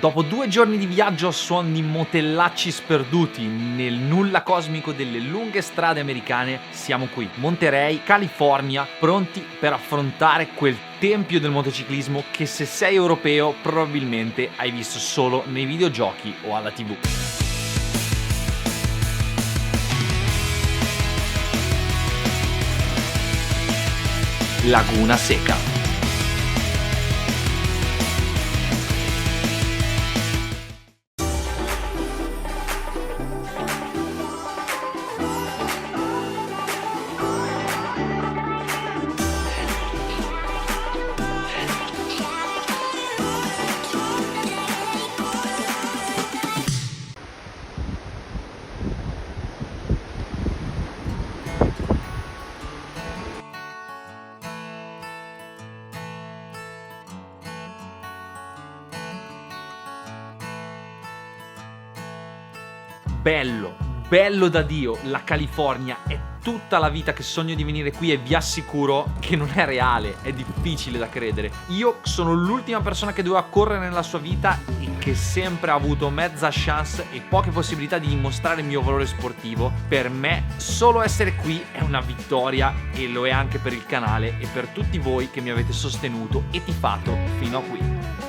Dopo 2 giorni di viaggio a suon di motellacci sperduti nel nulla cosmico delle lunghe strade americane, siamo qui, Monterey, California, pronti per affrontare quel tempio del motociclismo che se sei europeo probabilmente hai visto solo nei videogiochi o alla TV. Laguna Seca. Bello da Dio, la California è tutta la vita che sogno di venire qui e vi assicuro che non è reale, è difficile da credere. Io sono l'ultima persona che doveva correre nella sua vita e che sempre ha avuto mezza chance e poche possibilità di dimostrare il mio valore sportivo. Per me solo essere qui è una vittoria e lo è anche per il canale e per tutti voi che mi avete sostenuto e tifato fino a qui.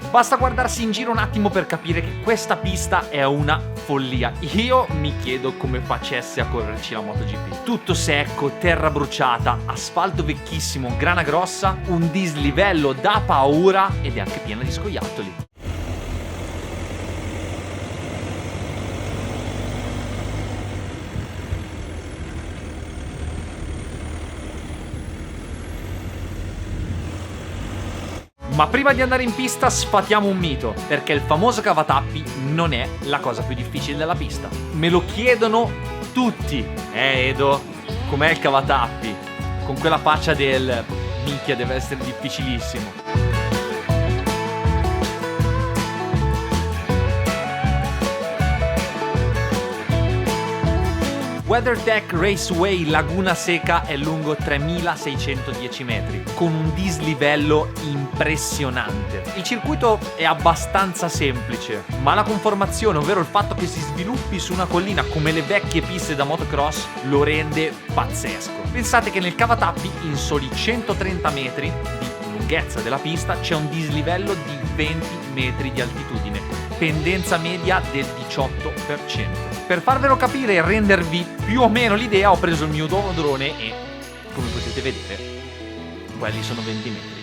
Basta guardarsi in giro un attimo per capire che questa pista è una follia. Io mi chiedo come facesse a correrci la MotoGP. Tutto secco, terra bruciata, asfalto vecchissimo, grana grossa, un dislivello da paura ed è anche piena di scoiattoli. Ma prima di andare in pista sfatiamo un mito, perché il famoso cavatappi non è la cosa più difficile della pista. Me lo chiedono tutti. Edo, com'è il cavatappi? Con quella faccia del minchia, deve essere difficilissimo. WeatherTech Raceway Laguna Seca è lungo 3610 metri, con un dislivello impressionante. Il circuito è abbastanza semplice, ma la conformazione, ovvero il fatto che si sviluppi su una collina come le vecchie piste da motocross, lo rende pazzesco. Pensate che nel cavatappi, in soli 130 metri di lunghezza della pista, c'è un dislivello di 20 metri di altitudine, pendenza media del 18%. Per farvelo capire e rendervi più o meno l'idea, ho preso il mio nuovo drone e, come potete vedere, quelli sono 20 metri.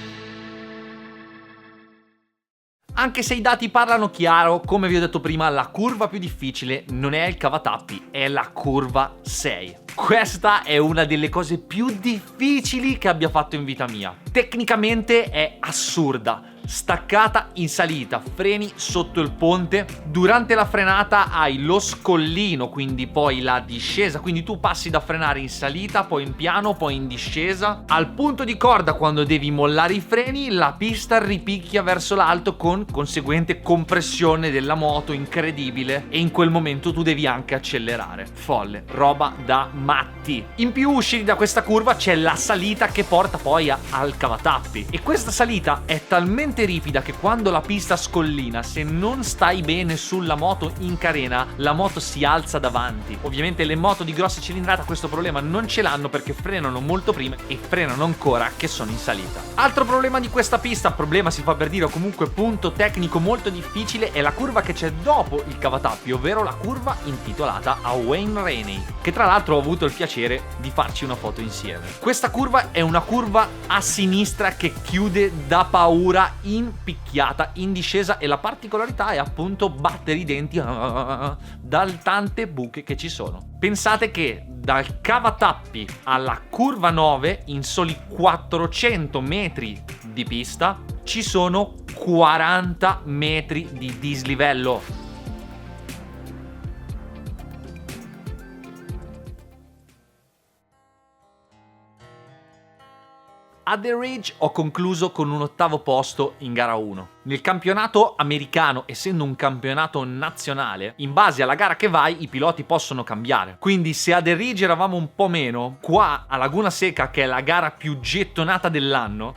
Anche se i dati parlano chiaro, come vi ho detto prima, la curva più difficile non è il cavatappi, è la curva 6. Questa è una delle cose più difficili che abbia fatto in vita mia. Tecnicamente è assurda. Staccata in salita, freni sotto il ponte, durante la frenata hai lo scollino, quindi poi la discesa, quindi tu passi da frenare in salita, poi in piano, poi in discesa. Al punto di corda, quando devi mollare i freni, la pista ripicchia verso l'alto con conseguente compressione della moto incredibile e in quel momento tu devi anche accelerare. Folle, roba da matti. In più, usciti da questa curva c'è la salita che porta poi al cavatappi e questa salita è talmente ripida che quando la pista scollina, se non stai bene sulla moto in carena, la moto si alza davanti. Ovviamente le moto di grossa cilindrata questo problema non ce l'hanno perché frenano molto prima e frenano ancora che sono in salita. Altro problema di questa pista, problema si fa per dire o comunque punto tecnico molto difficile, è la curva che c'è dopo il cavatappi, ovvero la curva intitolata a Wayne Rainey, che tra l'altro ho avuto il piacere di farci una foto insieme. Questa curva è una curva a sinistra che chiude da paura, in picchiata, in discesa, e la particolarità è appunto battere i denti dal tante buche che ci sono. Pensate che dal cavatappi alla curva 9, in soli 400 metri di pista, ci sono 40 metri di dislivello. A The Ridge ho concluso con un 8° posto in gara 1. Nel campionato americano, essendo un campionato nazionale, in base alla gara che vai i piloti possono cambiare. Quindi se a The Ridge eravamo un po' meno, qua a Laguna Seca, che è la gara più gettonata dell'anno,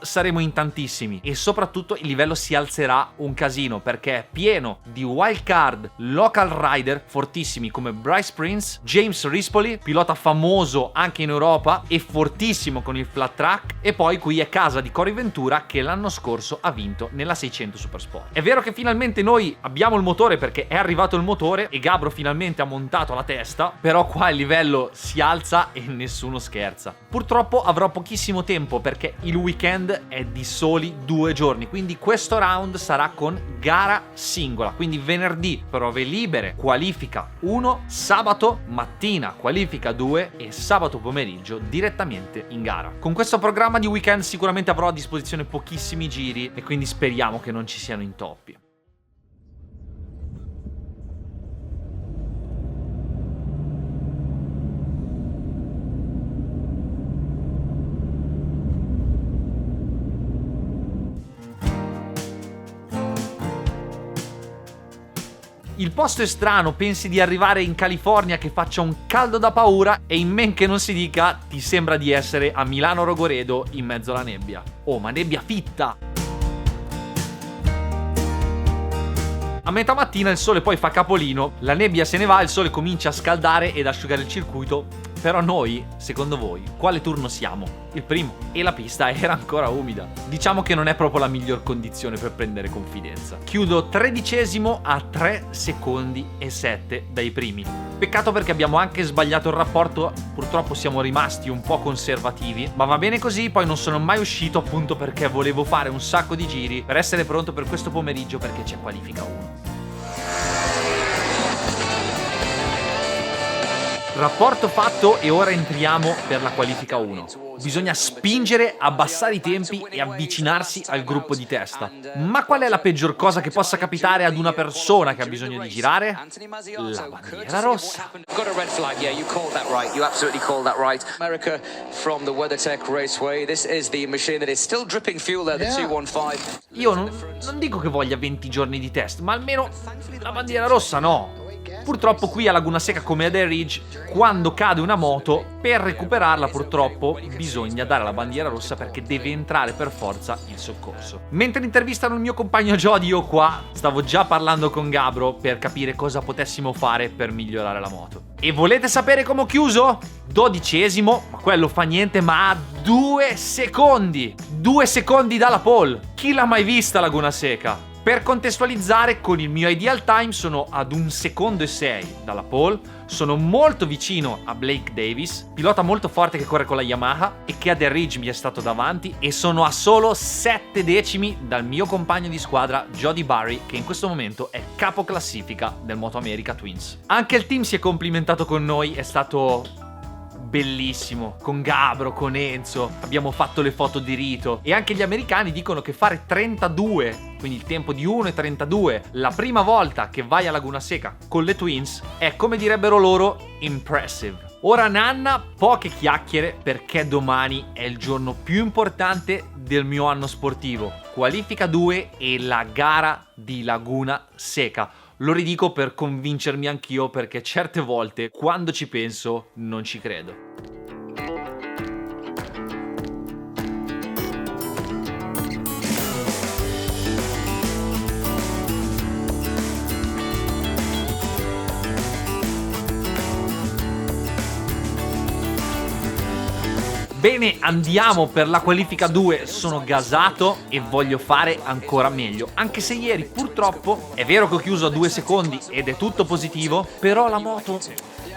saremo in tantissimi e soprattutto il livello si alzerà un casino perché è pieno di wild card, local rider fortissimi come Bryce Prince, James Rispoli, pilota famoso anche in Europa e fortissimo con il flat track, e poi qui è casa di Cory Ventura che l'anno scorso ha vinto nella 600 Supersport. È vero che finalmente noi abbiamo il motore perché è arrivato il motore e Gabro finalmente ha montato la testa, però qua il livello si alza e nessuno scherza. Purtroppo avrò pochissimo tempo perché il weekend è di soli 2 giorni, quindi questo round sarà con gara singola, quindi venerdì prove libere, qualifica 1, sabato mattina qualifica 2 e sabato pomeriggio direttamente in gara. Con questo programma di weekend sicuramente avrò a disposizione pochissimi giri e quindi speriamo che non ci siano intoppi. Il posto è strano, pensi di arrivare in California che faccia un caldo da paura e in men che non si dica ti sembra di essere a Milano Rogoredo in mezzo alla nebbia. Oh, ma nebbia fitta! A metà mattina il sole poi fa capolino, la nebbia se ne va, il sole comincia a scaldare ed asciugare il circuito. Però noi, secondo voi, quale turno siamo? Il primo. E la pista era ancora umida. Diciamo che non è proprio la miglior condizione per prendere confidenza. Chiudo 13° a 3 secondi e 7 dai primi. Peccato perché abbiamo anche sbagliato il rapporto, purtroppo siamo rimasti un po' conservativi, ma va bene così, poi non sono mai uscito appunto perché volevo fare un sacco di giri per essere pronto per questo pomeriggio perché c'è qualifica 1. Rapporto fatto e ora entriamo per la qualifica 1. Bisogna spingere, abbassare i tempi e avvicinarsi al gruppo di testa. Ma qual è la peggior cosa che possa capitare ad una persona che ha bisogno di girare? La bandiera rossa. Io non dico che voglia 20 giorni di test, ma almeno la bandiera rossa no. Purtroppo qui a Laguna Seca come a The Ridge, quando cade una moto, per recuperarla purtroppo bisogna dare la bandiera rossa perché deve entrare per forza il soccorso. Mentre intervistano il mio compagno Jody, io qua stavo già parlando con Gabro per capire cosa potessimo fare per migliorare la moto. E volete sapere come ho chiuso? 12°, ma quello fa niente, ma a 2 secondi! 2 secondi dalla pole! Chi l'ha mai vista Laguna Seca? Per contestualizzare, con il mio ideal time sono ad 1 secondo e 6 dalla pole, sono molto vicino a Blake Davis, pilota molto forte che corre con la Yamaha e che a The Ridge mi è stato davanti, e sono a solo 7 decimi dal mio compagno di squadra Jody Barry, che in questo momento è capo classifica del Moto America Twins. Anche il team si è complimentato con noi, è stato bellissimo, con Gabro, con Enzo, abbiamo fatto le foto di rito e anche gli americani dicono che fare 32, quindi il tempo di 1:32, la prima volta che vai a Laguna Seca con le Twins è, come direbbero loro, impressive. Ora Nanna, poche chiacchiere perché domani è il giorno più importante del mio anno sportivo, qualifica 2 e la gara di Laguna Seca. Lo ridico per convincermi anch'io perché certe volte quando ci penso non ci credo. Bene, andiamo per la qualifica 2, sono gasato e voglio fare ancora meglio, anche se ieri purtroppo è vero che ho chiuso a 2 secondi ed è tutto positivo, però la moto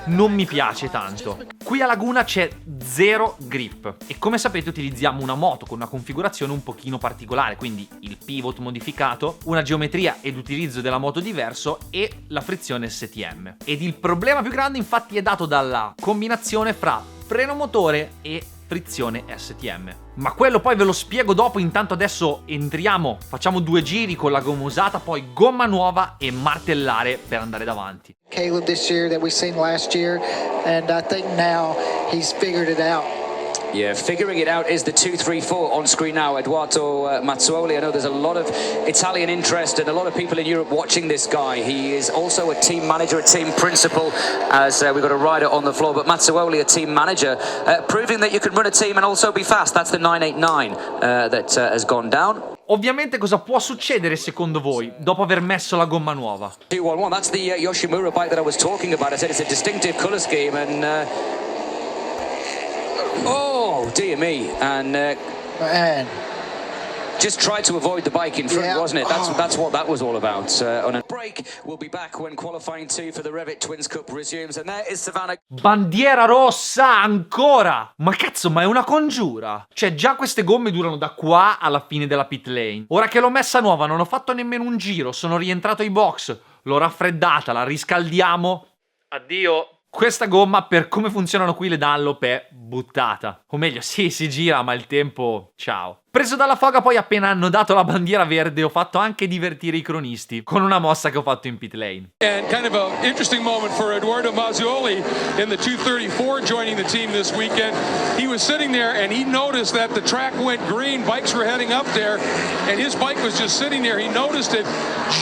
non mi piace tanto. Qui a Laguna c'è zero grip e come sapete utilizziamo una moto con una configurazione un pochino particolare, quindi il pivot modificato, una geometria ed utilizzo della moto diverso e la frizione STM. Ed il problema più grande infatti è dato dalla combinazione fra freno motore e frizione STM. Ma quello poi ve lo spiego dopo, intanto adesso entriamo, facciamo 2 giri con la gomma usata, poi gomma nuova e martellare per andare davanti. Caleb this year that we seen last year, and I think now he's figured it out. Yeah, figuring it out is the 2-3-4 on screen now. Edoardo Mazzuoli. I know there's a lot of Italian interest and a lot of people in Europe watching this guy. He is also a team manager, a team principal, as we've got a rider on the floor. But Mazzuoli, a team manager, proving that you can run a team and also be fast. That's the 989 that has gone down. Ovviamente cosa può succedere secondo voi dopo aver messo la gomma nuova? 2-1-1, that's the Yoshimura bike that I was talking about. I said it's a distinctive colour scheme and... oh, dear me. And Man. just tried to avoid the bike in front, Yeah. wasn't it? That's what that was all about. On a break, we'll be back when qualifying 2 for the Revit Twins Cup resumes. And there is Savannah. Bandiera rossa ancora! Ma cazzo, ma è una congiura! Cioè, già queste gomme durano da qua alla fine della pit lane. Ora che l'ho messa nuova, non ho fatto nemmeno un giro, sono rientrato ai box, l'ho raffreddata, la riscaldiamo. Addio! Questa gomma, per come funzionano qui le Dunlop, è buttata. O meglio, sì, si gira, ma il tempo... ciao. Preso dalla foga poi appena hanno dato la bandiera verde ho fatto anche divertire i cronisti con una mossa che ho fatto in pit lane. And kind of an interesting moment for Edoardo Mazzuoli in the 234 joining the team this weekend. He was sitting there and he noticed that the track went green, bikes were heading up there, and his bike was just sitting there. He noticed it,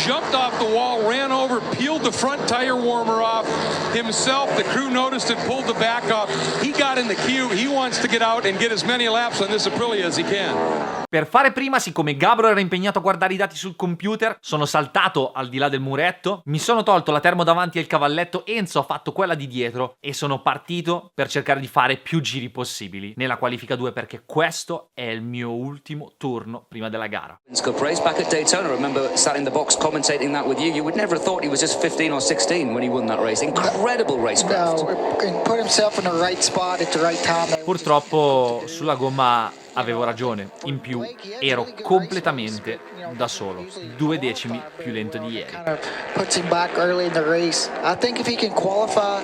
jumped off the wall, ran over, peeled the front tire warmer off himself. The crew noticed it, pulled the back off. He got in the queue. He wants to get out and get as many laps on this Aprilia as he can. Per fare prima, siccome Gabro era impegnato a guardare i dati sul computer, sono saltato al di là del muretto, mi sono tolto la termo davanti e il cavalletto, Enzo ha fatto quella di dietro e sono partito per cercare di fare più giri possibili nella qualifica 2 perché questo è il mio ultimo turno prima della gara. Cup race back at Daytona. I remember sat in the box commentating that with you. You would never have thought he was just 15 or 16 when he won that race. Incredible racecraft. No, and put himself in the right spot at the right time. Purtroppo sulla gomma avevo ragione, in più ero completamente da solo, 2 decimi più lento di ieri. Kind of puts him back early in the race. I think if he can qualify,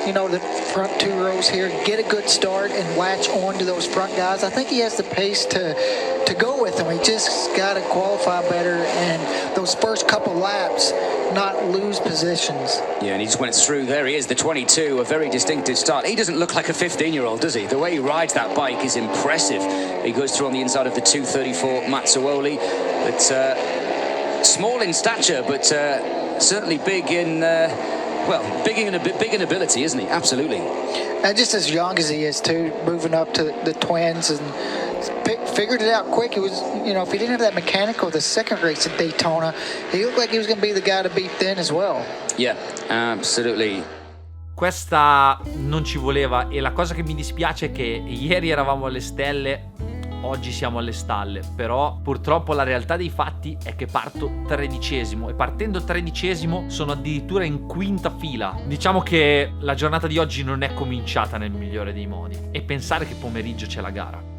you know, the front 2 rows here, get a good start and latch on to those front guys, I think he has the pace to go with them. He just got to qualify better and those first couple laps not lose positions. Yeah, and he just went through. There he is, the 22, a very distinctive start. He doesn't look like a 15-year-old, does he? The way he rides that bike is impressive. He goes through on the inside of the 234 Mazzuoli. It's small in stature, but certainly big in, big in ability, isn't he? Absolutely. And just as young as he is too, moving up to the Twins and figured it out quick. It was, you know, if he didn't have that mechanical the second race at Daytona, he looked like he was going to be the guy to beat then as well. Yeah, absolutely. Questa non ci voleva e la cosa che mi dispiace è che ieri eravamo alle stelle, oggi siamo alle stalle, però purtroppo la realtà dei fatti è che parto 13° e partendo 13° sono addirittura in 5ª fila. Diciamo che la giornata di oggi non è cominciata nel migliore dei modi e pensare che pomeriggio c'è la gara.